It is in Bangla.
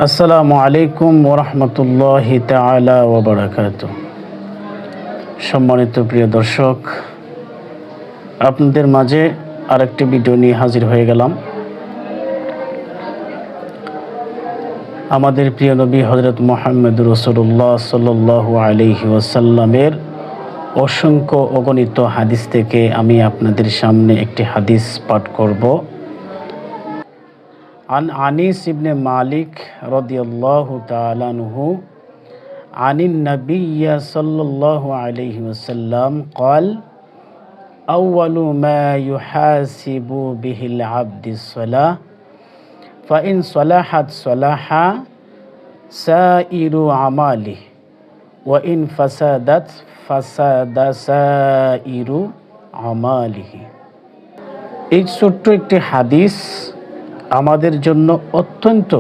আসসালামু আলাইকুম ওরহমতুল্লাহি তাআলা ওয়া বারাকাতুহু। সম্মানিত প্রিয় দর্শক, আপনাদের মাঝে আরেকটি ভিডিও নিয়ে হাজির হয়ে গেলাম। আমাদের প্রিয় নবী হযরত মুহাম্মদ রাসূলুল্লাহ সাল্লাল্লাহু আলাইহি ওয়াসাল্লামের অসংখ্য অগণিত হাদিস থেকে আমি আপনাদের সামনে একটি হাদিস পাঠ করব। عن أنس بن مالك رضي الله تعالى عنه عن النبي صلى الله عليه وسلم قال أول ما يحاسب به العبد الصلاة فإن صلحت صلح سائر أعماله وإن فسدت فسد سائر أعماله। এই ছোট্ট একটি হাদিস আমাদের জন্য অত্যন্ত